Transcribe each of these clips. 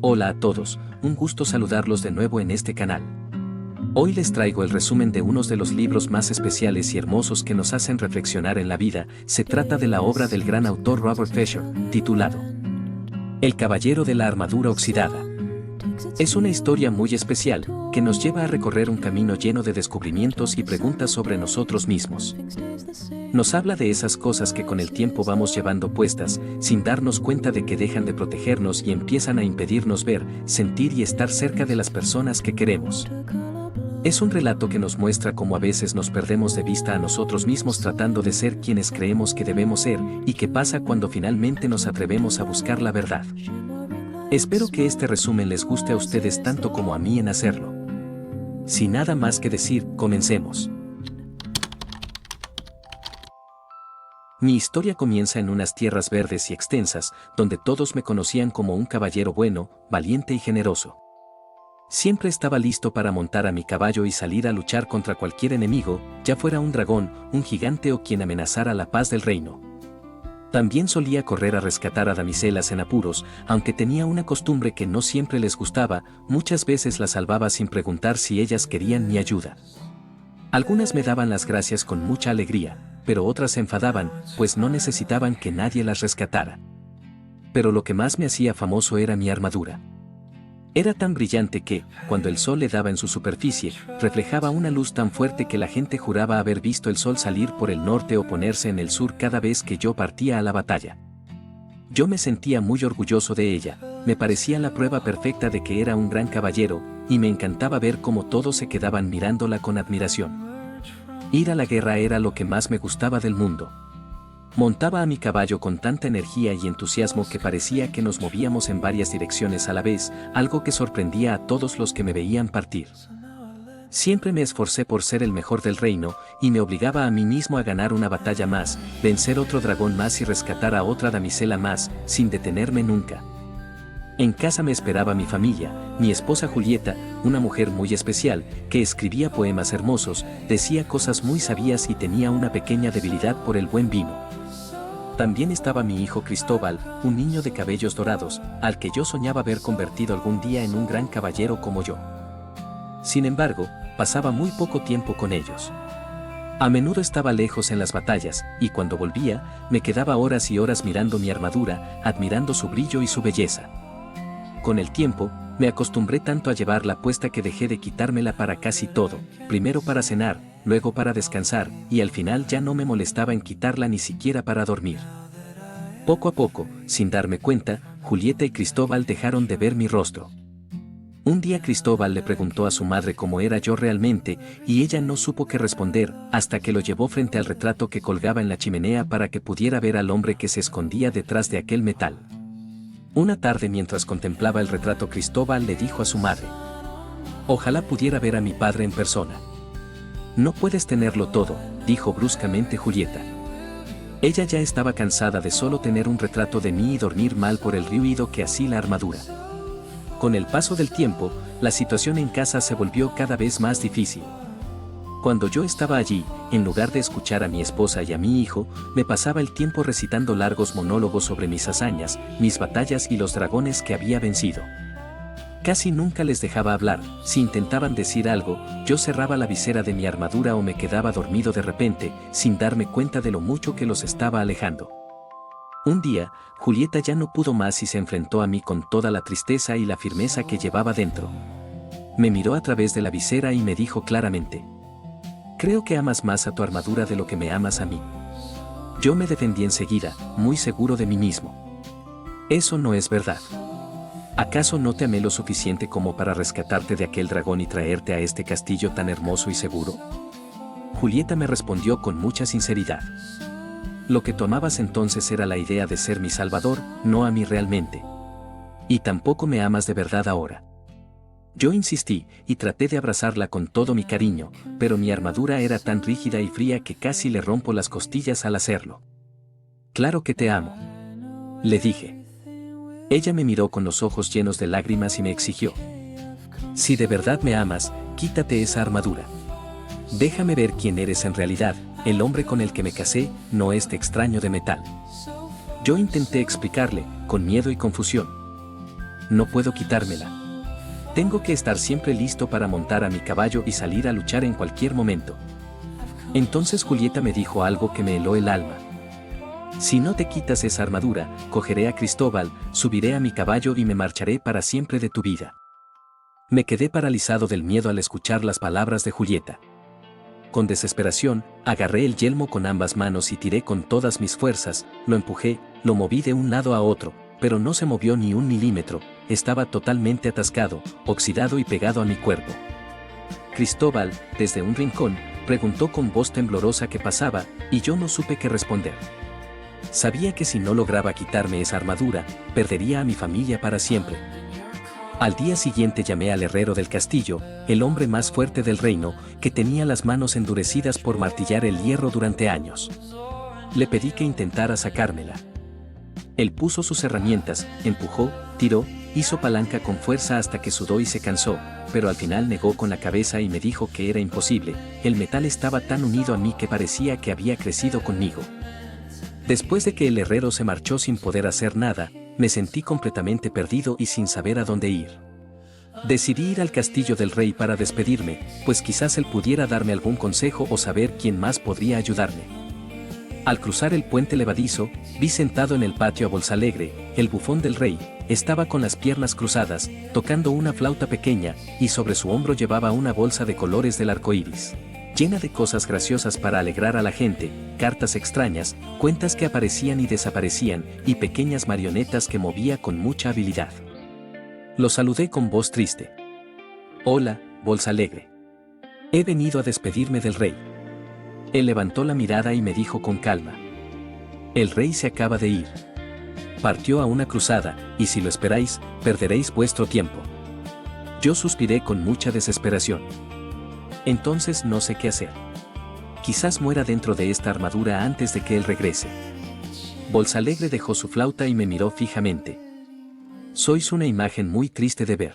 Hola a todos, un gusto saludarlos de nuevo en este canal. Hoy les traigo el resumen de uno de los libros más especiales y hermosos que nos hacen reflexionar en la vida. Se trata de la obra del gran autor Robert Fisher, titulado El Caballero de la Armadura Oxidada. Es una historia muy especial, que nos lleva a recorrer un camino lleno de descubrimientos y preguntas sobre nosotros mismos. Nos habla de esas cosas que con el tiempo vamos llevando puestas, sin darnos cuenta de que dejan de protegernos y empiezan a impedirnos ver, sentir y estar cerca de las personas que queremos. Es un relato que nos muestra cómo a veces nos perdemos de vista a nosotros mismos tratando de ser quienes creemos que debemos ser, y qué pasa cuando finalmente nos atrevemos a buscar la verdad. Espero que este resumen les guste a ustedes tanto como a mí en hacerlo. Sin nada más que decir, comencemos. Mi historia comienza en unas tierras verdes y extensas, donde todos me conocían como un caballero bueno, valiente y generoso. Siempre estaba listo para montar a mi caballo y salir a luchar contra cualquier enemigo, ya fuera un dragón, un gigante o quien amenazara la paz del reino. También solía correr a rescatar a damiselas en apuros, aunque tenía una costumbre que no siempre les gustaba, muchas veces las salvaba sin preguntar si ellas querían mi ayuda. Algunas me daban las gracias con mucha alegría, pero otras se enfadaban, pues no necesitaban que nadie las rescatara. Pero lo que más me hacía famoso era mi armadura. Era tan brillante que, cuando el sol le daba en su superficie, reflejaba una luz tan fuerte que la gente juraba haber visto el sol salir por el norte o ponerse en el sur cada vez que yo partía a la batalla. Yo me sentía muy orgulloso de ella, me parecía la prueba perfecta de que era un gran caballero, y me encantaba ver cómo todos se quedaban mirándola con admiración. Ir a la guerra era lo que más me gustaba del mundo. Montaba a mi caballo con tanta energía y entusiasmo que parecía que nos movíamos en varias direcciones a la vez, algo que sorprendía a todos los que me veían partir. Siempre me esforcé por ser el mejor del reino, y me obligaba a mí mismo a ganar una batalla más, vencer otro dragón más y rescatar a otra damisela más, sin detenerme nunca. En casa me esperaba mi familia, mi esposa Julieta, una mujer muy especial, que escribía poemas hermosos, decía cosas muy sabias y tenía una pequeña debilidad por el buen vino. También estaba mi hijo Cristóbal, un niño de cabellos dorados, al que yo soñaba ver convertido algún día en un gran caballero como yo. Sin embargo, pasaba muy poco tiempo con ellos. A menudo estaba lejos en las batallas, y cuando volvía, me quedaba horas y horas mirando mi armadura, admirando su brillo y su belleza. Con el tiempo, me acostumbré tanto a llevarla puesta que dejé de quitármela para casi todo, primero para cenar, luego para descansar, y al final ya no me molestaba en quitarla ni siquiera para dormir. Poco a poco, sin darme cuenta, Julieta y Cristóbal dejaron de ver mi rostro. Un día Cristóbal le preguntó a su madre cómo era yo realmente, y ella no supo qué responder, hasta que lo llevó frente al retrato que colgaba en la chimenea para que pudiera ver al hombre que se escondía detrás de aquel metal. Una tarde mientras contemplaba el retrato, Cristóbal le dijo a su madre: «Ojalá pudiera ver a mi padre en persona». «No puedes tenerlo todo», dijo bruscamente Julieta. Ella ya estaba cansada de solo tener un retrato de mí y dormir mal por el ruido que hacía la armadura. Con el paso del tiempo, la situación en casa se volvió cada vez más difícil. Cuando yo estaba allí, en lugar de escuchar a mi esposa y a mi hijo, me pasaba el tiempo recitando largos monólogos sobre mis hazañas, mis batallas y los dragones que había vencido. Casi nunca les dejaba hablar, si intentaban decir algo, yo cerraba la visera de mi armadura o me quedaba dormido de repente, sin darme cuenta de lo mucho que los estaba alejando. Un día, Julieta ya no pudo más y se enfrentó a mí con toda la tristeza y la firmeza que llevaba dentro. Me miró a través de la visera y me dijo claramente: «Creo que amas más a tu armadura de lo que me amas a mí». Yo me defendí enseguida, muy seguro de mí mismo. «Eso no es verdad. ¿Acaso no te amé lo suficiente como para rescatarte de aquel dragón y traerte a este castillo tan hermoso y seguro?». Julieta me respondió con mucha sinceridad: «Lo que tú amabas entonces era la idea de ser mi salvador, no a mí realmente. Y tampoco me amas de verdad ahora». Yo insistí, y traté de abrazarla con todo mi cariño, pero mi armadura era tan rígida y fría que casi le rompo las costillas al hacerlo. «Claro que te amo», le dije. Ella me miró con los ojos llenos de lágrimas y me exigió: «Si de verdad me amas, quítate esa armadura. Déjame ver quién eres en realidad, el hombre con el que me casé, no este extraño de metal». Yo intenté explicarle, con miedo y confusión. no puedo quitármela. Tengo que estar siempre listo para montar a mi caballo y salir a luchar en cualquier momento. Entonces Julieta me dijo algo que me heló el alma. Si no te quitas esa armadura, cogeré a Cristóbal, subiré a mi caballo y me marcharé para siempre de tu vida. Me quedé paralizado del miedo al escuchar las palabras de Julieta. Con desesperación, agarré el yelmo con ambas manos y tiré con todas mis fuerzas, lo empujé, lo moví de un lado a otro, pero no se movió ni un milímetro, estaba totalmente atascado, oxidado y pegado a mi cuerpo. Cristóbal, desde un rincón, preguntó con voz temblorosa qué pasaba, y yo no supe qué responder. Sabía que si no lograba quitarme esa armadura, perdería a mi familia para siempre. Al día siguiente llamé al herrero del castillo, el hombre más fuerte del reino, que tenía las manos endurecidas por martillar el hierro durante años. Le pedí que intentara sacármela. Él puso sus herramientas, empujó, tiró, hizo palanca con fuerza hasta que sudó y se cansó, pero al final negó con la cabeza y me dijo que era imposible, el metal estaba tan unido a mí que parecía que había crecido conmigo. Después de que el herrero se marchó sin poder hacer nada, me sentí completamente perdido y sin saber a dónde ir. Decidí ir al castillo del rey para despedirme, pues quizás él pudiera darme algún consejo o saber quién más podría ayudarme. Al cruzar el puente levadizo, vi sentado en el patio a Bolsalegre, el bufón del rey, estaba con las piernas cruzadas, tocando una flauta pequeña, y sobre su hombro llevaba una bolsa de colores del arco iris, llena de cosas graciosas para alegrar a la gente, cartas extrañas, cuentas que aparecían y desaparecían, y pequeñas marionetas que movía con mucha habilidad. Lo saludé con voz triste. «Hola, Bolsalegre. He venido a despedirme del rey». Él levantó la mirada y me dijo con calma: «El rey se acaba de ir. Partió a una cruzada, y si lo esperáis, perderéis vuestro tiempo». Yo suspiré con mucha desesperación. Entonces no sé qué hacer. Quizás muera dentro de esta armadura antes de que él regrese. Bolsalegre dejó su flauta y me miró fijamente. «Sois una imagen muy triste de ver.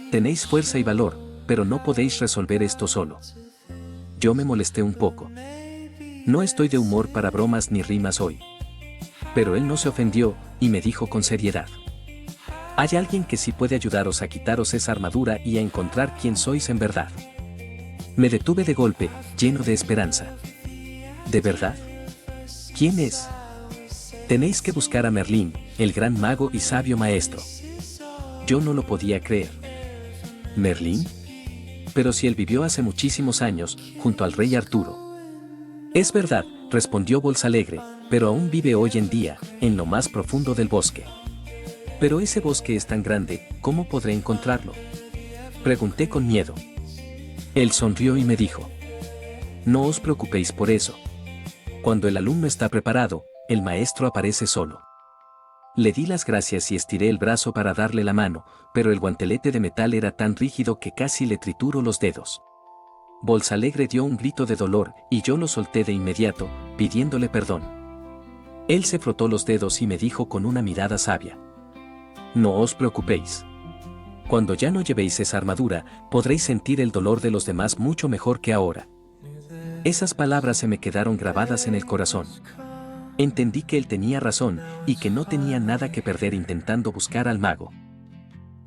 Tenéis fuerza y valor, pero no podéis resolver esto solo». Yo me molesté un poco. No estoy de humor para bromas ni rimas hoy. Pero él no se ofendió, y me dijo con seriedad: «Hay alguien que sí puede ayudaros a quitaros esa armadura y a encontrar quién sois en verdad». Me detuve de golpe, lleno de esperanza. ¿De verdad? ¿Quién es? Tenéis que buscar a Merlín, el gran mago y sabio maestro. Yo no lo podía creer. ¿Merlín? Pero si él vivió hace muchísimos años, junto al rey Arturo. Es verdad, respondió Bolsalegre, pero aún vive hoy en día, en lo más profundo del bosque. Pero ese bosque es tan grande, ¿cómo podré encontrarlo? Pregunté con miedo. Él sonrió y me dijo: «No os preocupéis por eso. Cuando el alumno está preparado, el maestro aparece solo». Le di las gracias y estiré el brazo para darle la mano, pero el guantelete de metal era tan rígido que casi le trituro los dedos. Bolsalegre dio un grito de dolor y yo lo solté de inmediato, pidiéndole perdón. Él se frotó los dedos y me dijo con una mirada sabia: «No os preocupéis. Cuando ya no llevéis esa armadura, podréis sentir el dolor de los demás mucho mejor que ahora». Esas palabras se me quedaron grabadas en el corazón. Entendí que él tenía razón y que no tenía nada que perder intentando buscar al mago.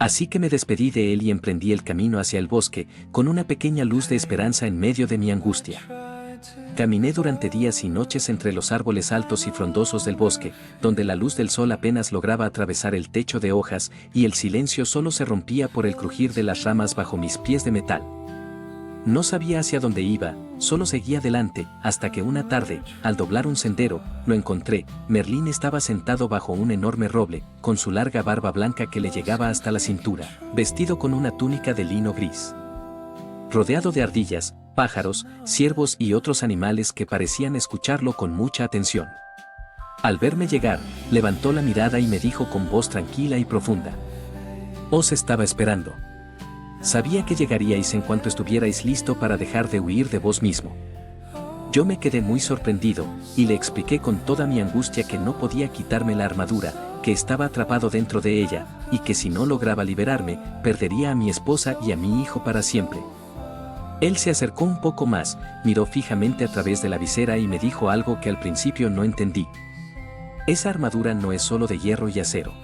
Así que me despedí de él y emprendí el camino hacia el bosque, con una pequeña luz de esperanza en medio de mi angustia. Caminé durante días y noches entre los árboles altos y frondosos del bosque, donde la luz del sol apenas lograba atravesar el techo de hojas y el silencio solo se rompía por el crujir de las ramas bajo mis pies de metal. No sabía hacia dónde iba, solo seguía adelante, hasta que una tarde, al doblar un sendero, lo encontré. Merlín estaba sentado bajo un enorme roble, con su larga barba blanca que le llegaba hasta la cintura, vestido con una túnica de lino gris. Rodeado de ardillas, pájaros, ciervos y otros animales que parecían escucharlo con mucha atención. Al verme llegar, levantó la mirada y me dijo con voz tranquila y profunda: «Os estaba esperando. Sabía que llegaríais en cuanto estuvierais listo para dejar de huir de vos mismo». Yo me quedé muy sorprendido, y le expliqué con toda mi angustia que no podía quitarme la armadura, que estaba atrapado dentro de ella, y que si no lograba liberarme, perdería a mi esposa y a mi hijo para siempre. Él se acercó un poco más, miró fijamente a través de la visera y me dijo algo que al principio no entendí. «Esa armadura no es solo de hierro y acero.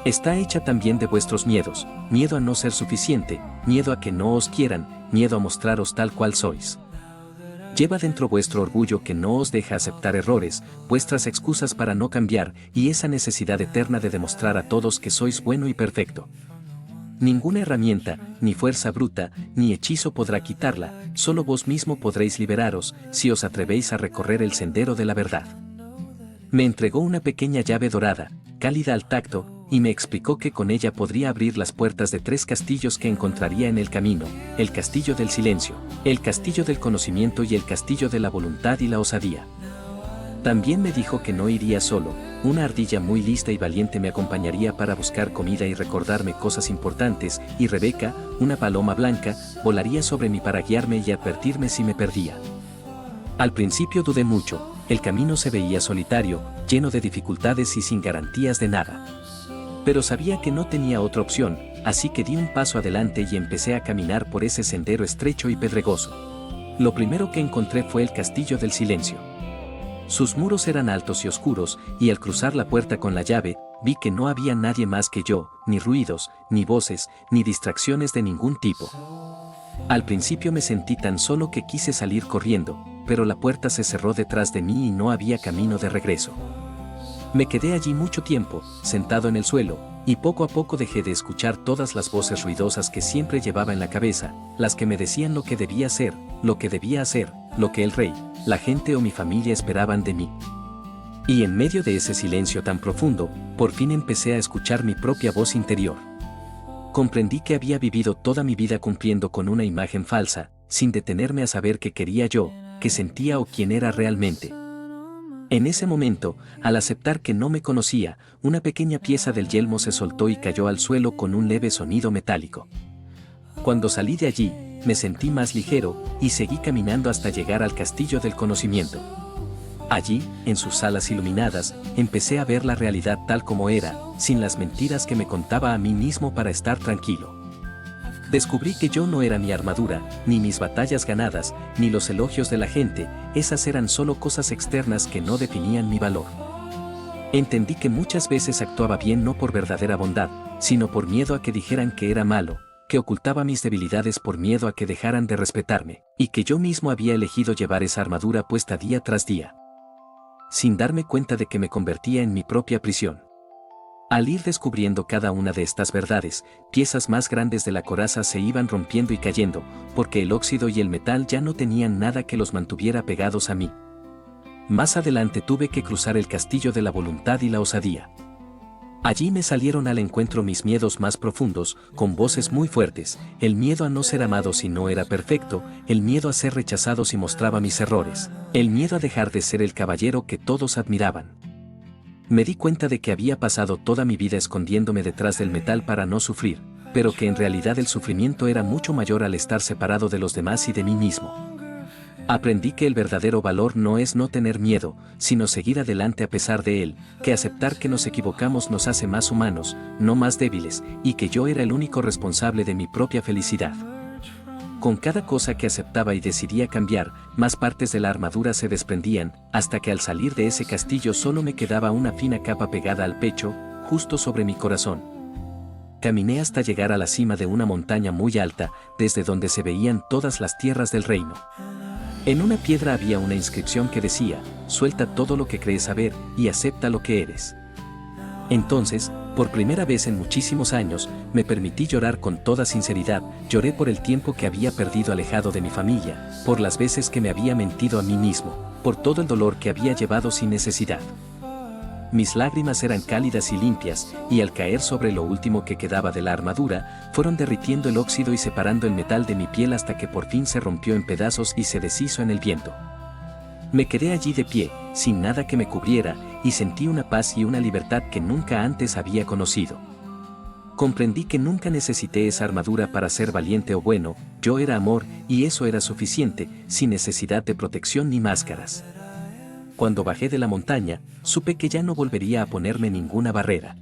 Está hecha también de vuestros miedos, miedo a no ser suficiente, miedo a que no os quieran, miedo a mostraros tal cual sois. Lleva dentro vuestro orgullo que no os deja aceptar errores, vuestras excusas para no cambiar y esa necesidad eterna de demostrar a todos que sois bueno y perfecto. Ninguna herramienta, ni fuerza bruta, ni hechizo podrá quitarla, solo vos mismo podréis liberaros si os atrevéis a recorrer el sendero de la verdad. Me entregó una pequeña llave dorada, cálida al tacto, y me explicó que con ella podría abrir las puertas de 3 castillos que encontraría en el camino: el castillo del silencio, el castillo del conocimiento y el castillo de la voluntad y la osadía. También me dijo que no iría solo, una ardilla muy lista y valiente me acompañaría para buscar comida y recordarme cosas importantes, y Rebeca, una paloma blanca, volaría sobre mí para guiarme y advertirme si me perdía. Al principio dudé mucho, el camino se veía solitario, lleno de dificultades y sin garantías de nada. Pero sabía que no tenía otra opción, así que di un paso adelante y empecé a caminar por ese sendero estrecho y pedregoso. Lo primero que encontré fue el castillo del silencio. Sus muros eran altos y oscuros, y al cruzar la puerta con la llave, vi que no había nadie más que yo, ni ruidos, ni voces, ni distracciones de ningún tipo. Al principio me sentí tan solo que quise salir corriendo, pero la puerta se cerró detrás de mí y no había camino de regreso. Me quedé allí mucho tiempo, sentado en el suelo, y poco a poco dejé de escuchar todas las voces ruidosas que siempre llevaba en la cabeza, las que me decían lo que debía hacer, lo que debía hacer, lo que el rey, la gente o mi familia esperaban de mí. Y en medio de ese silencio tan profundo, por fin empecé a escuchar mi propia voz interior. Comprendí que había vivido toda mi vida cumpliendo con una imagen falsa, sin detenerme a saber qué quería yo, qué sentía o quién era realmente. En ese momento, al aceptar que no me conocía, una pequeña pieza del yelmo se soltó y cayó al suelo con un leve sonido metálico. Cuando salí de allí, me sentí más ligero, y seguí caminando hasta llegar al castillo del conocimiento. Allí, en sus salas iluminadas, empecé a ver la realidad tal como era, sin las mentiras que me contaba a mí mismo para estar tranquilo. Descubrí que yo no era mi armadura, ni mis batallas ganadas, ni los elogios de la gente, esas eran solo cosas externas que no definían mi valor. Entendí que muchas veces actuaba bien no por verdadera bondad, sino por miedo a que dijeran que era malo, que ocultaba mis debilidades por miedo a que dejaran de respetarme, y que yo mismo había elegido llevar esa armadura puesta día tras día, sin darme cuenta de que me convertía en mi propia prisión. Al ir descubriendo cada una de estas verdades, piezas más grandes de la coraza se iban rompiendo y cayendo, porque el óxido y el metal ya no tenían nada que los mantuviera pegados a mí. Más adelante tuve que cruzar el castillo de la voluntad y la osadía. Allí me salieron al encuentro mis miedos más profundos, con voces muy fuertes: el miedo a no ser amado si no era perfecto, el miedo a ser rechazado si mostraba mis errores, el miedo a dejar de ser el caballero que todos admiraban. Me di cuenta de que había pasado toda mi vida escondiéndome detrás del metal para no sufrir, pero que en realidad el sufrimiento era mucho mayor al estar separado de los demás y de mí mismo. Aprendí que el verdadero valor no es no tener miedo, sino seguir adelante a pesar de él, que aceptar que nos equivocamos nos hace más humanos, no más débiles, y que yo era el único responsable de mi propia felicidad. Con cada cosa que aceptaba y decidía cambiar, más partes de la armadura se desprendían, hasta que al salir de ese castillo solo me quedaba una fina capa pegada al pecho, justo sobre mi corazón. Caminé hasta llegar a la cima de una montaña muy alta, desde donde se veían todas las tierras del reino. En una piedra había una inscripción que decía: suelta todo lo que crees saber, y acepta lo que eres. Entonces, por primera vez en muchísimos años, me permití llorar con toda sinceridad. Lloré por el tiempo que había perdido alejado de mi familia, por las veces que me había mentido a mí mismo, por todo el dolor que había llevado sin necesidad. Mis lágrimas eran cálidas y limpias, y al caer sobre lo último que quedaba de la armadura, fueron derritiendo el óxido y separando el metal de mi piel hasta que por fin se rompió en pedazos y se deshizo en el viento. Me quedé allí de pie, sin nada que me cubriera, y sentí una paz y una libertad que nunca antes había conocido. Comprendí que nunca necesité esa armadura para ser valiente o bueno, yo era amor, y eso era suficiente, sin necesidad de protección ni máscaras. Cuando bajé de la montaña, supe que ya no volvería a ponerme ninguna barrera.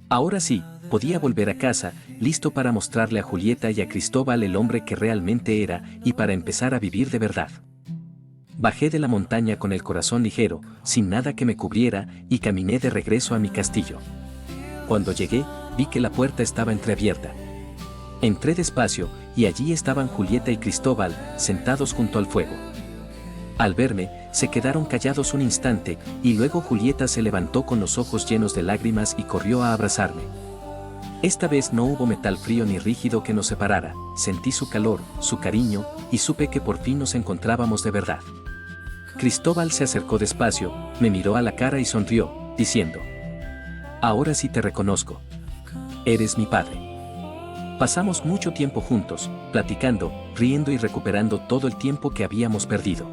Ahora sí, podía volver a casa, listo para mostrarle a Julieta y a Cristóbal el hombre que realmente era, y para empezar a vivir de verdad. Bajé de la montaña con el corazón ligero, sin nada que me cubriera, y caminé de regreso a mi castillo. Cuando llegué, vi que la puerta estaba entreabierta. Entré despacio, y allí estaban Julieta y Cristóbal, sentados junto al fuego. Al verme, se quedaron callados un instante, y luego Julieta se levantó con los ojos llenos de lágrimas y corrió a abrazarme. Esta vez no hubo metal frío ni rígido que nos separara, sentí su calor, su cariño, y supe que por fin nos encontrábamos de verdad. Cristóbal se acercó despacio, me miró a la cara y sonrió, diciendo: «Ahora sí te reconozco. Eres mi padre». Pasamos mucho tiempo juntos, platicando, riendo y recuperando todo el tiempo que habíamos perdido.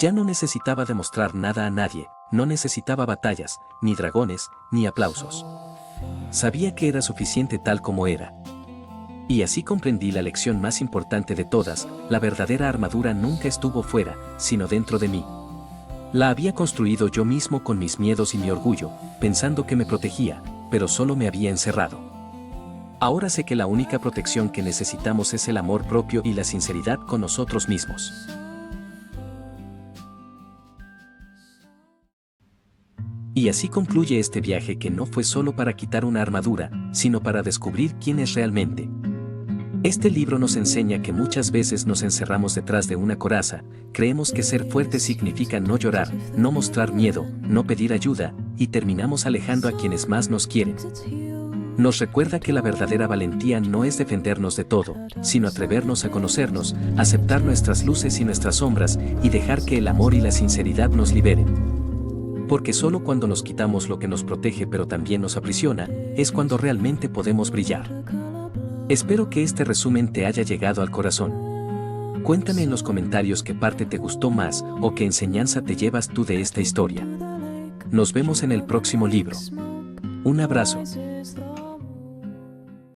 Ya no necesitaba demostrar nada a nadie, no necesitaba batallas, ni dragones, ni aplausos. Sabía que era suficiente tal como era. Y así comprendí la lección más importante de todas: la verdadera armadura nunca estuvo fuera, sino dentro de mí. La había construido yo mismo con mis miedos y mi orgullo, pensando que me protegía, pero solo me había encerrado. Ahora sé que la única protección que necesitamos es el amor propio y la sinceridad con nosotros mismos. Y así concluye este viaje que no fue solo para quitar una armadura, sino para descubrir quién es realmente. Este libro nos enseña que muchas veces nos encerramos detrás de una coraza, creemos que ser fuerte significa no llorar, no mostrar miedo, no pedir ayuda, y terminamos alejando a quienes más nos quieren. Nos recuerda que la verdadera valentía no es defendernos de todo, sino atrevernos a conocernos, aceptar nuestras luces y nuestras sombras, y dejar que el amor y la sinceridad nos liberen. Porque solo cuando nos quitamos lo que nos protege pero también nos aprisiona, es cuando realmente podemos brillar. Espero que este resumen te haya llegado al corazón. Cuéntame en los comentarios qué parte te gustó más o qué enseñanza te llevas tú de esta historia. Nos vemos en el próximo libro. Un abrazo.